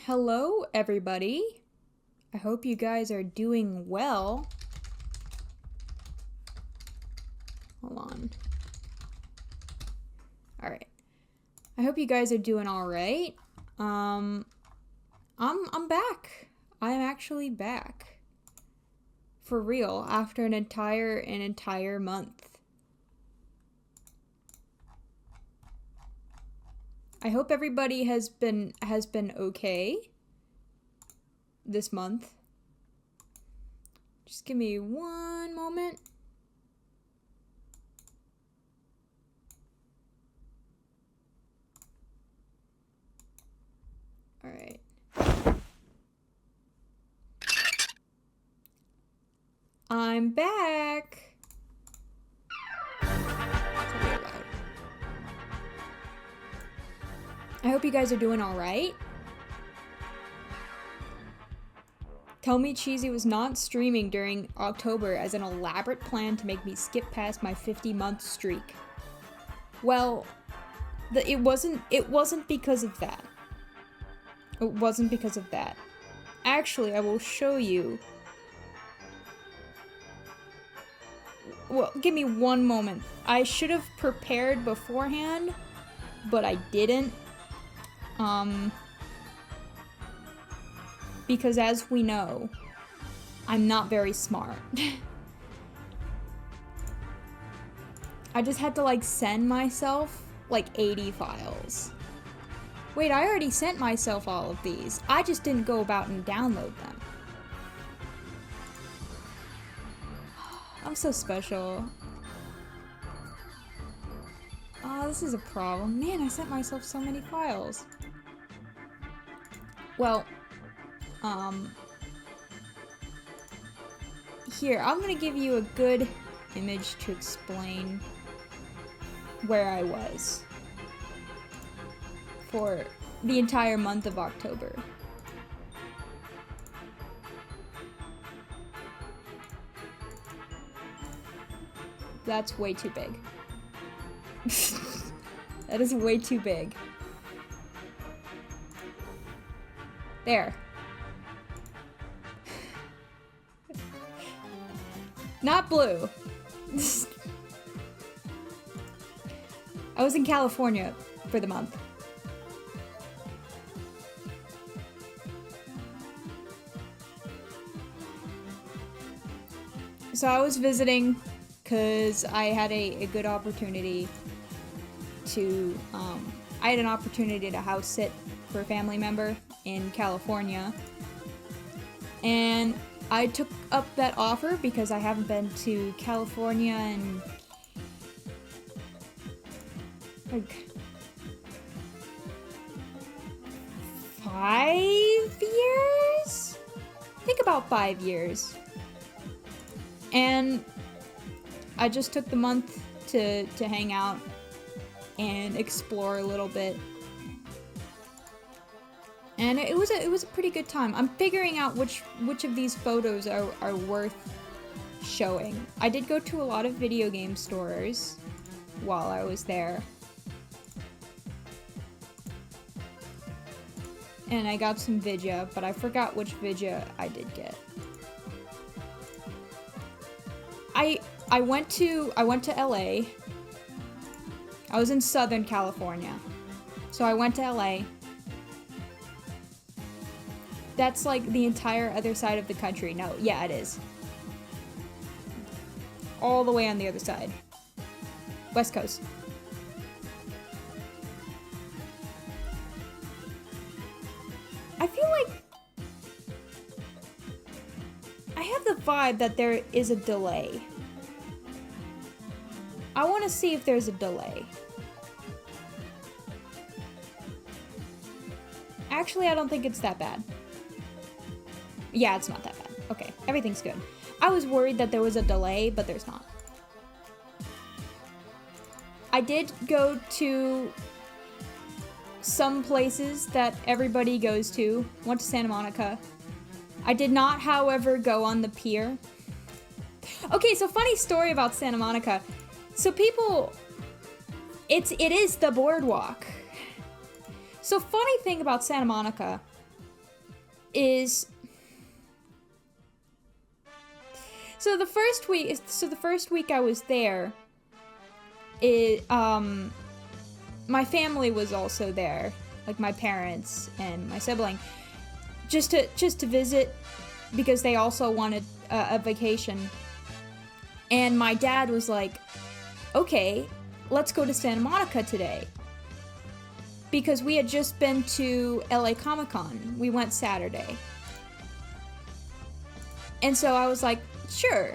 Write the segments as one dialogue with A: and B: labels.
A: Hello, everybody. I hope you guys are doing well. Hold on. All right. I hope you guys are doing all right. I'm back. I'm actually back. For real, after an entire month. I hope everybody has been okay this month. Just give me one moment. All right. I'm back. I hope you guys are doing all right. Tell Me Cheesy was not streaming during October as an elaborate plan to make me skip past my 50-month streak. Well, it wasn't because of that. It wasn't because of that. Actually, I will show you. Well, give me one moment. I should have prepared beforehand, but I didn't. Because as we know, I'm not very smart. I just had to send myself 80 files. Wait, I already sent myself all of these. I just didn't go about and download them. I'm so special. Oh, this is a problem. Man, I sent myself so many files. Well, here, I'm gonna give you a good image to explain where I was for the entire month of October. That's way too big. That is way too big. There. Not blue. I was in California for the month. So I was visiting because I had a good opportunity to, I had an opportunity to house sit for a family member in California. And I took up that offer because I haven't been to California in 5 years? I think about 5 years. And I just took the month to hang out and explore a little bit. And it was a pretty good time. I'm figuring out which of these photos are worth showing. I did go to a lot of video game stores while I was there. And I got some Vidya, but I forgot which Vidya I did get. I went to LA. I was in Southern California. So I went to LA. That's the entire other side of the country. No, yeah, it is. All the way on the other side. West Coast. I feel like I have the vibe that there is a delay. I want to see if there's a delay. Actually, I don't think it's that bad. Yeah, it's not that bad. Okay, everything's good. I was worried that there was a delay, but there's not. I did go to some places that everybody goes to. Went to Santa Monica. I did not, however, go on the pier. Okay, so funny story about Santa Monica. So people, it is the boardwalk. So funny thing about Santa Monica is... So the first week I was there, my family was also there, like my parents and my sibling, just to visit, because they also wanted a vacation. And my dad was like, okay, let's go to Santa Monica today. Because we had just been to LA Comic-Con. We went Saturday. And so I was like, sure.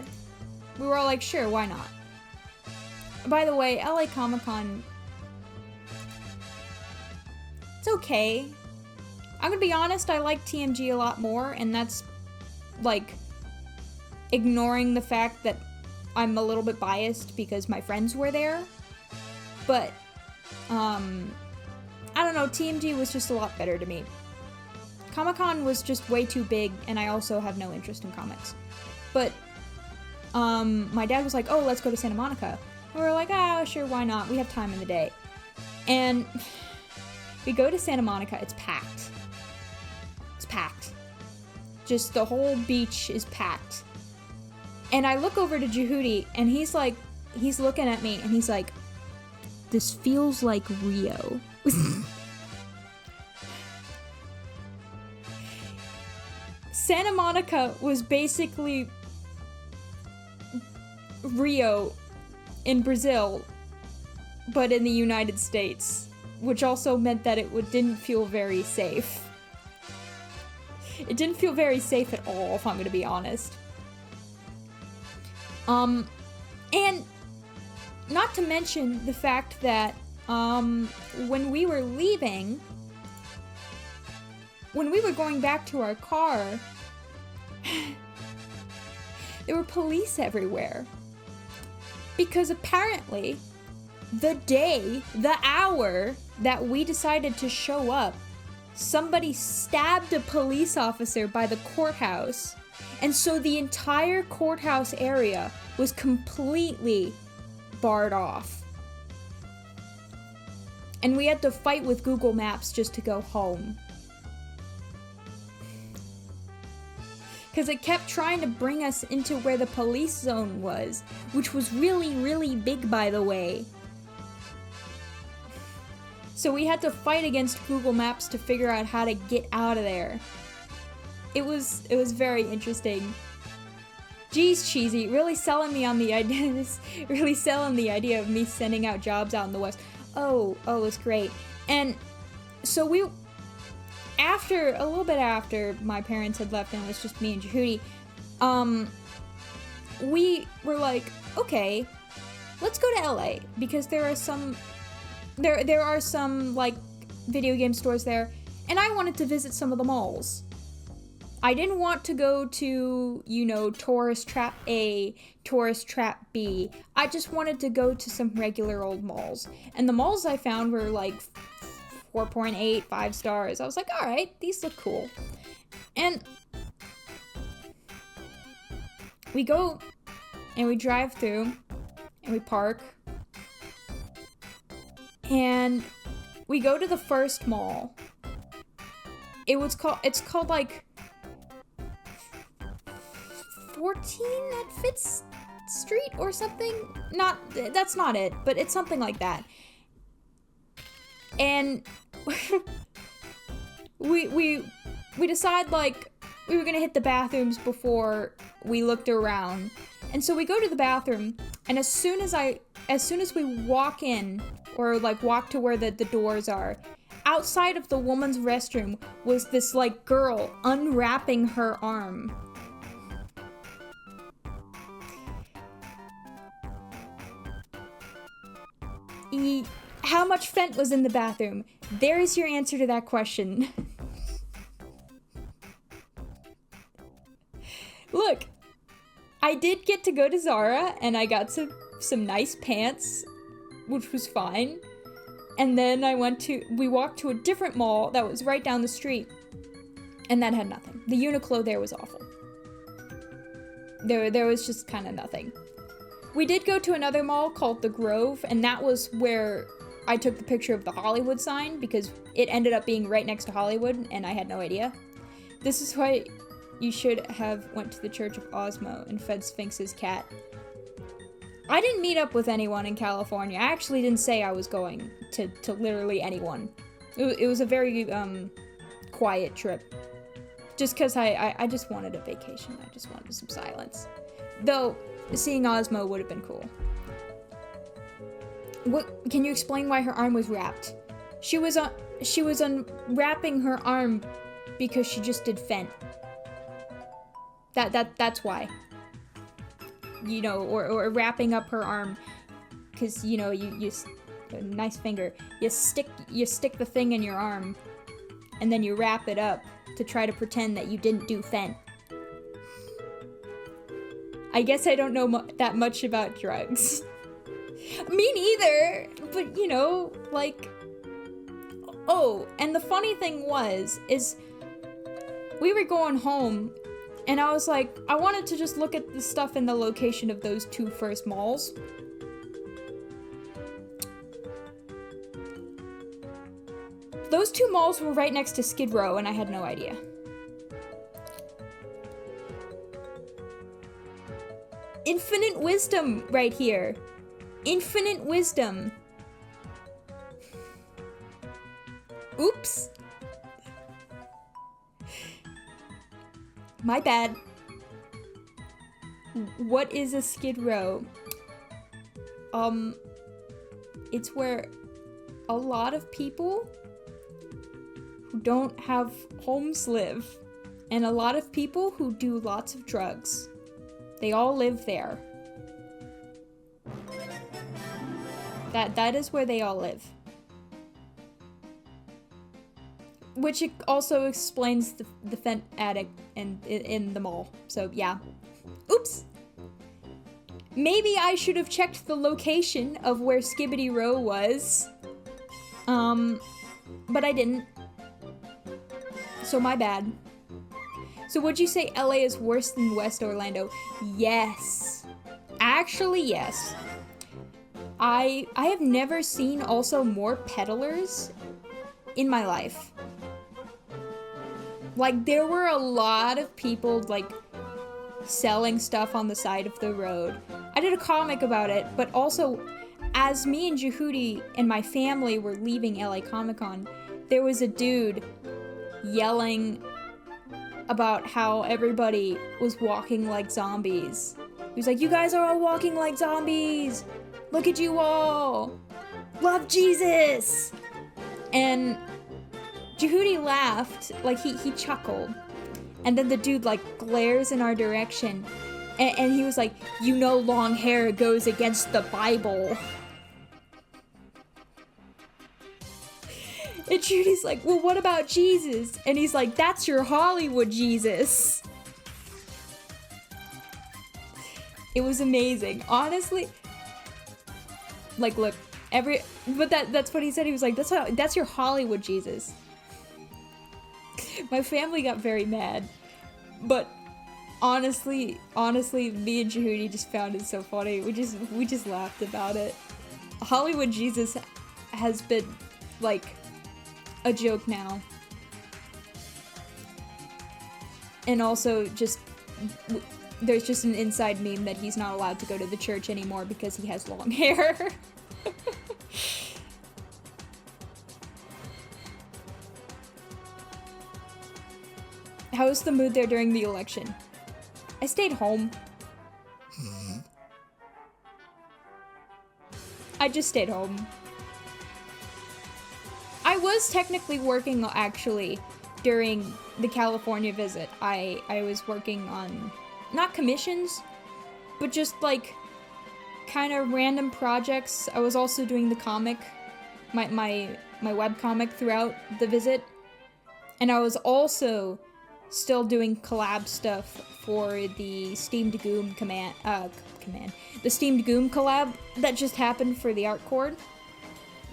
A: We were all like, sure, why not? By the way, LA Comic-Con, it's okay. I'm gonna be honest, I like TMG a lot more, and that's, like, ignoring the fact that I'm a little bit biased because my friends were there. But, I don't know, TMG was just a lot better to me. Comic-Con was just way too big, and I also have no interest in comics. But, my dad was like, oh, let's go to Santa Monica. And we were like, oh, sure, why not? We have time in the day. And we go to Santa Monica, it's packed. It's packed. Just the whole beach is packed. And I look over to Jehudi, and he's looking at me, and he's like, this feels like Rio. Santa Monica was basically Rio in Brazil, but in the United States, which also meant that it didn't feel very safe. It didn't feel very safe at all, if I'm gonna be honest. And not to mention the fact that, when we were leaving, when we were going back to our car, there were police everywhere. Because apparently, the day, the hour that we decided to show up, somebody stabbed a police officer by the courthouse. And so the entire courthouse area was completely barred off. And we had to fight with Google Maps just to go home. Because it kept trying to bring us into where the police zone was, which was really, really big, by the way. So we had to fight against Google Maps to figure out how to get out of there. It was very interesting. Geez, Cheesy, really selling me on the idea, really selling the idea of me sending out jobs out in the West. Oh, it's great. And so a little bit after my parents had left and it was just me and Jehudi, we were like, okay, let's go to LA, because there are some like video game stores there, and I wanted to visit some of the malls. I didn't want to go to, Tourist Trap A, Tourist Trap B. I just wanted to go to some regular old malls. And the malls I found were like 4.8, 5 stars. I was like, alright, these look cool. And we go and we drive through and we park. And we go to the first mall. It's called like 14 at Fitz Street or something? That's not it, but it's something like that. And we decide like we were gonna hit the bathrooms before we looked around. And so we go to the bathroom, and as soon as we walk in, or like walk to where the doors are, outside of the woman's restroom was this like girl unwrapping her arm. How much Fent was in the bathroom? There is your answer to that question. Look, I did get to go to Zara, and I got some nice pants, which was fine. And then we walked to a different mall that was right down the street, and that had nothing. The Uniqlo there was awful. There was just kind of nothing. We did go to another mall called The Grove, and that was where I took the picture of the Hollywood sign, because it ended up being right next to Hollywood, and I had no idea. This is why you should have went to the Church of Osmo and fed Sphinx's cat. I didn't meet up with anyone in California. I actually didn't say I was going to literally anyone. It was a very, quiet trip. Just because I just wanted a vacation. I just wanted some silence. Though, seeing Osmo would have been cool. What, can you explain why her arm was wrapped? She was unwrapping her arm because she just did Fent. That's why. You know, or wrapping up her arm because, you know, you a nice finger. You stick the thing in your arm and then you wrap it up to try to pretend that you didn't do Fent. I guess I don't know that much about drugs. Me neither, but you know, like, oh, and the funny thing is we were going home and I was like, I wanted to just look at the stuff in the location of those two first malls. Those two malls were right next to Skid Row and I had no idea. Infinite wisdom right here. Infinite wisdom. Oops. My bad. What is a Skid Row? It's where a lot of people who don't have homes live, and a lot of people who do lots of drugs. They all live there. That is where they all live. Which also explains the Fent addict in the mall. So yeah. Oops! Maybe I should have checked the location of where Skibidi Row was. But I didn't. So my bad. So would you say LA is worse than West Orlando? Yes. Actually, yes. I have never seen also more peddlers in my life. Like, there were a lot of people, like, selling stuff on the side of the road. I did a comic about it, but also, as me and Jehudi and my family were leaving LA Comic Con, there was a dude yelling about how everybody was walking like zombies. He was like, you guys are all walking like zombies! Look at you all! Love Jesus! And Jehudi laughed, like he chuckled. And then the dude like glares in our direction. And he was like, you know long hair goes against the Bible. And Judy's like, well, what about Jesus? And he's like, that's your Hollywood Jesus. It was amazing. Honestly, like, look, but that's what he said. He was like, that's your Hollywood Jesus. My family got very mad. But honestly, me and Jehudi just found it so funny. We just laughed about it. Hollywood Jesus has been, like, a joke now. And also just there's just an inside meme that he's not allowed to go to the church anymore because he has long hair. How was the mood there during the election? I stayed home. I just stayed home. I was technically working, actually, during the California visit. I was working on, not commissions, but just, like, kind of random projects. I was also doing the comic, my webcomic throughout the visit. And I was also still doing collab stuff for the Steamed Goom the Steamed Goom collab that just happened for the Art Cord,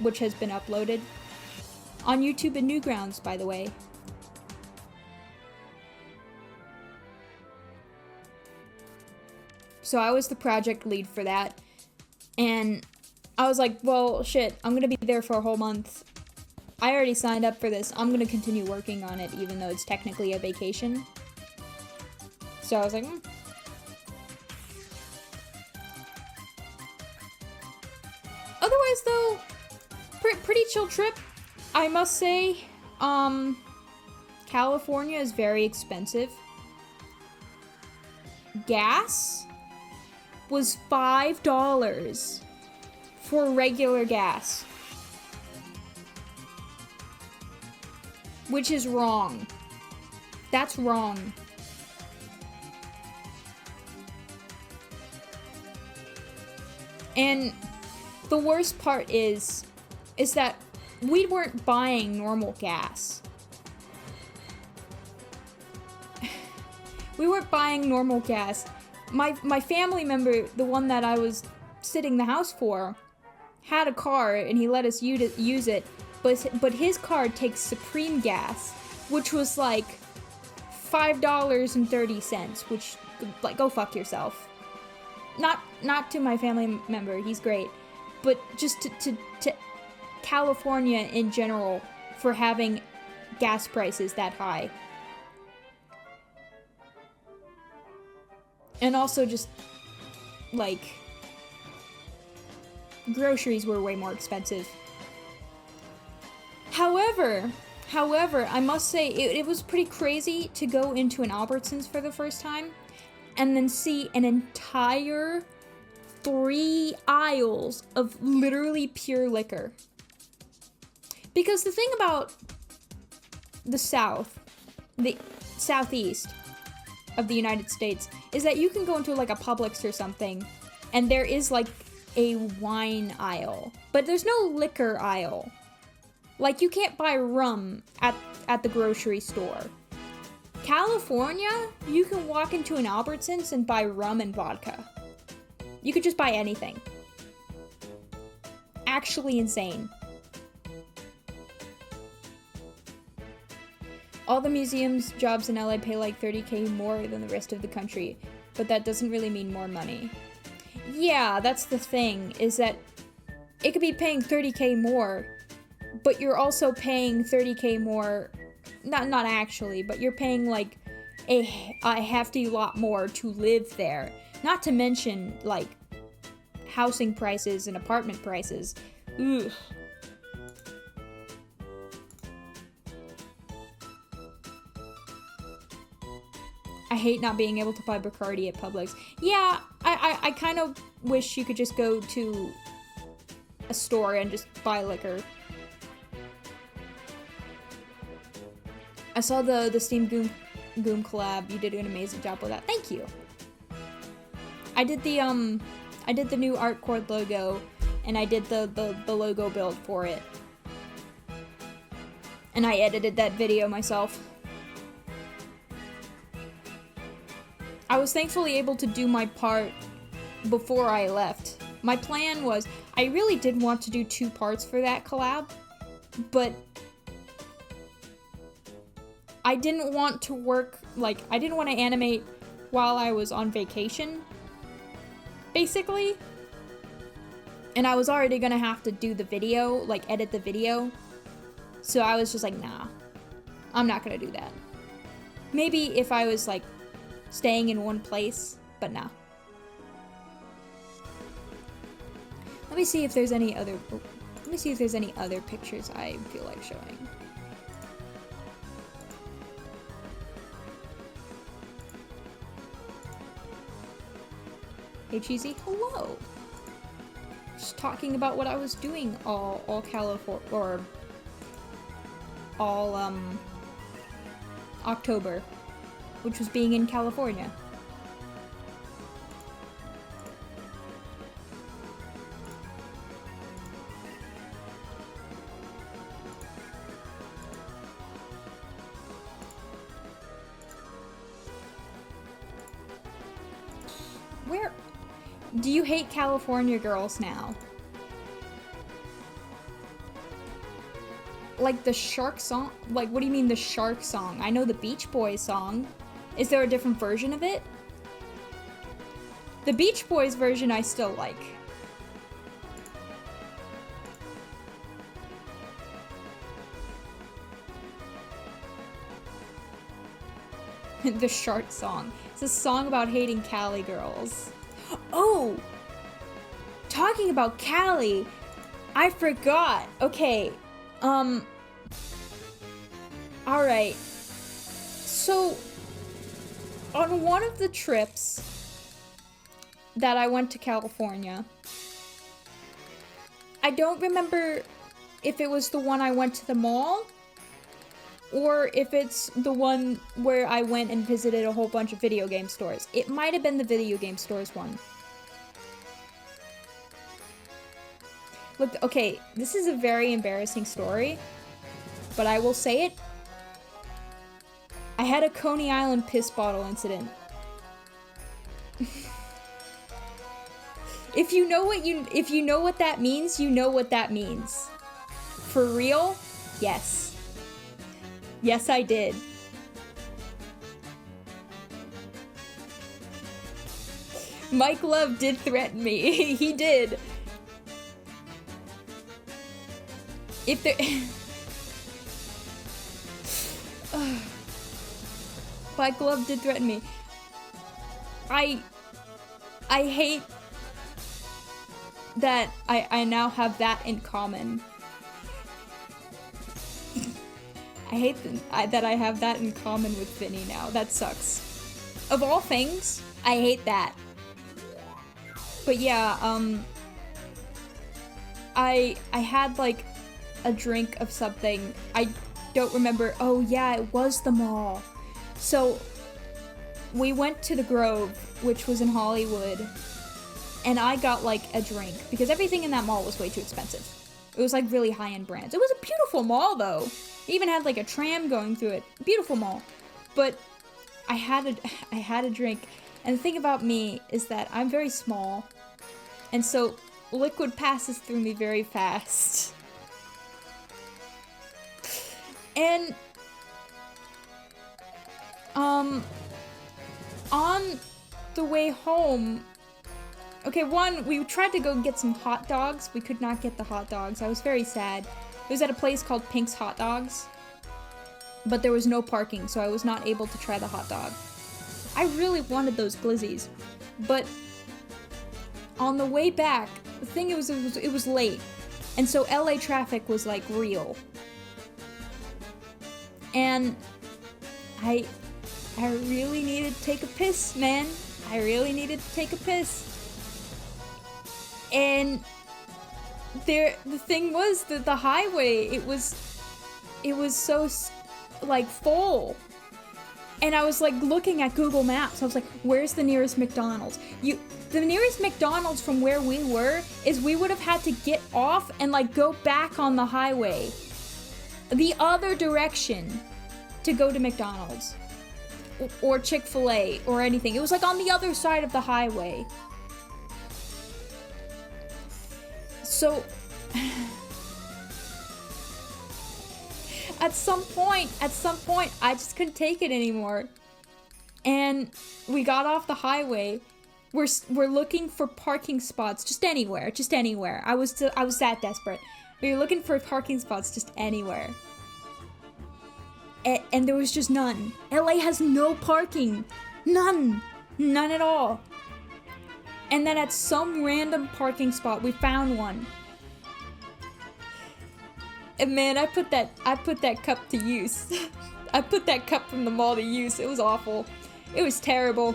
A: which has been uploaded on YouTube and Newgrounds, by the way. So I was the project lead for that, and I was like, well, shit, I'm gonna be there for a whole month. I already signed up for this. I'm gonna continue working on it even though it's technically a vacation. So I was like, Otherwise though, pretty chill trip. I must say, California is very expensive. Gas was $5 for regular gas. Which is wrong. That's wrong. And the worst part is that we weren't buying normal gas. We weren't buying normal gas. My family member, the one that I was sitting the house for, had a car and he let us use it, but his car takes Supreme gas, which was like $5.30, which, like, go fuck yourself. Not to my family member, he's great, but just to California in general for having gas prices that high. And also just, like, groceries were way more expensive. However, I must say, it was pretty crazy to go into an Albertsons for the first time and then see an entire 3 aisles of literally pure liquor. Because the thing about the southeast of the United States is that you can go into like a Publix or something and there is like a wine aisle, but there's no liquor aisle. Like, you can't buy rum at the grocery store. California, you can walk into an Albertsons and buy rum and vodka. You could just buy anything. Actually insane. All the museums jobs in LA pay like $30K more than the rest of the country, but that doesn't really mean more money. Yeah, that's the thing, is that it could be paying $30K more, but you're also paying $30K more, not actually, but you're paying like a hefty lot more to live there. Not to mention, like, housing prices and apartment prices. Ugh. I hate not being able to buy Bacardi at Publix. Yeah, I kind of wish you could just go to a store and just buy liquor. I saw the Steam Goom collab. You did an amazing job with that. Thank you. I did the new Artcord logo, and I did the logo build for it. And I edited that video myself. I was thankfully able to do my part before I left. My plan was, I really did want to do 2 parts for that collab, but I didn't want to work, like, I didn't want to animate while I was on vacation, basically. And I was already gonna have to do the video, like, edit the video. So I was just like, nah, I'm not gonna do that. Maybe if I was, like, staying in one place, but nah. Let me see if there's any other pictures I feel like showing. Hey Cheesy, hello. Just talking about what I was doing all California, or all October, which was being in California. Where do you hate California girls now? Like the Shark song? Like, what do you mean the Shark song? I know the Beach Boys song. Is there a different version of it? The Beach Boys version I still like. The Shart song. It's a song about hating Cali girls. Oh! Talking about Cali, I forgot. Okay, alright. So, on one of the trips that I went to California, I don't remember if it was the one I went to the mall, or if it's the one where I went and visited a whole bunch of video game stores. It might have been the video game stores one. Look, okay, this is a very embarrassing story, but I will say it. I had a Coney Island piss bottle incident. If you know what that means, you know what that means. For real? Yes. Yes, I did. Mike Love did threaten me. He did. If there... Mike Love did threaten me. I hate that I now have that in common. I hate that I have that in common with Vinny now. That sucks. Of all things, I hate that. But yeah, I had like a drink of something. I don't remember. Oh yeah, it was the mall. So we went to the Grove, which was in Hollywood, and I got like a drink because everything in that mall was way too expensive. It was like really high-end brands. It was a beautiful mall though. It even had like a tram going through it. Beautiful mall. But I had a drink, and the thing about me is that I'm very small, and so liquid passes through me very fast. And on the way home, okay, we tried to go get some hot dogs. We could not get the hot dogs. I was very sad. It was at a place called Pink's Hot Dogs, but there was no parking, so I was not able to try the hot dog. I really wanted those glizzies, but on the way back, the thing it was late, and so LA traffic was like real, and I really needed to take a piss, man. I really needed to take a piss. And the thing was that the highway, it was so like full. And I was like looking at Google Maps. I was like, where's the nearest McDonald's? The nearest McDonald's from where we were is we would have had to get off and like go back on the highway the other direction to go to McDonald's or Chick-fil-A or anything. It was like on the other side of the highway. So at some point, I just couldn't take it anymore. And we got off the highway. We're looking for parking spots just anywhere. I was that desperate. We were looking for parking spots just anywhere. And there was just none. LA has no parking. None at all. And then at some random parking spot, we found one. And man, I put that cup to use. I put that cup from the mall to use. It was awful. It was terrible.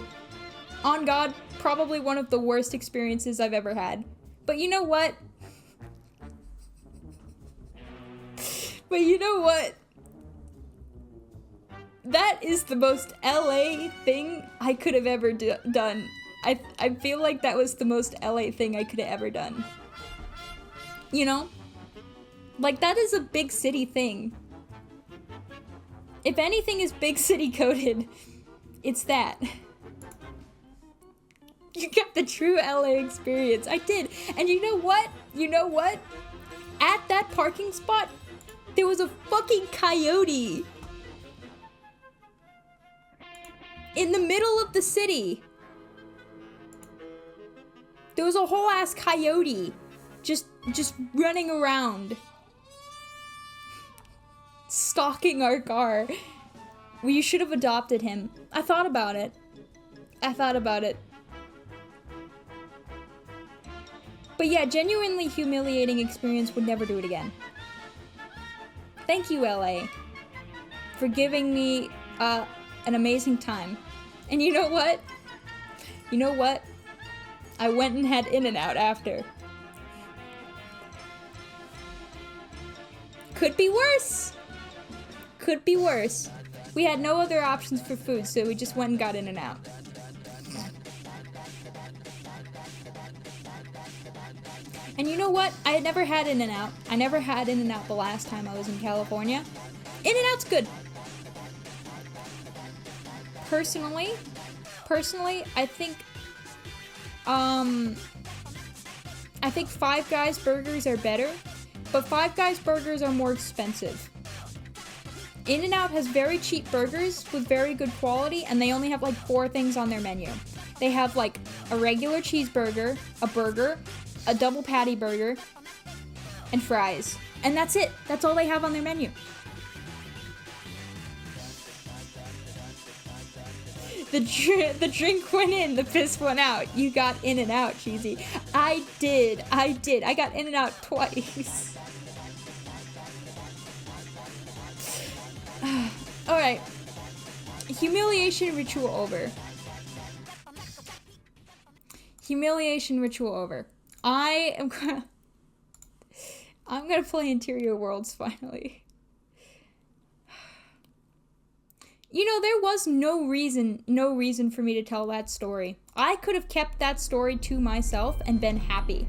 A: On God, probably one of the worst experiences I've ever had. But you know what? That is the most LA thing I could have ever done. I feel like that was the most LA thing I could have ever done. You know? Like, that is a big city thing. If anything is big city coded, it's that. You got the true LA experience. I did. And you know what? At that parking spot, there was a fucking coyote. In the middle of the city. There was a whole ass coyote just running around, stalking our car. Well, you should have adopted him. I thought about it. But yeah, genuinely humiliating experience, would never do it again. Thank you, LA, for giving me an amazing time. And you know what? I went and had In-N-Out after. Could be worse. We had no other options for food, so we just went and got In-N-Out. And you know what? I had never had In-N-Out. I never had In-N-Out the last time I was in California. In-N-Out's good. Personally, I think Five Guys burgers are better, but Five Guys burgers are more expensive. In-N-Out has very cheap burgers with very good quality, and they only have like 4 things on their menu. They have like a regular cheeseburger, a burger, a double patty burger, and fries. And that's it. That's all they have on their menu. The drink went in, the piss went out. You got In-N-Out, Cheesy. I did. I got In-N-Out twice. Alright. Humiliation ritual over. I'm gonna play Interior Worlds finally. You know, there was no reason for me to tell that story. I could have kept that story to myself and been happy.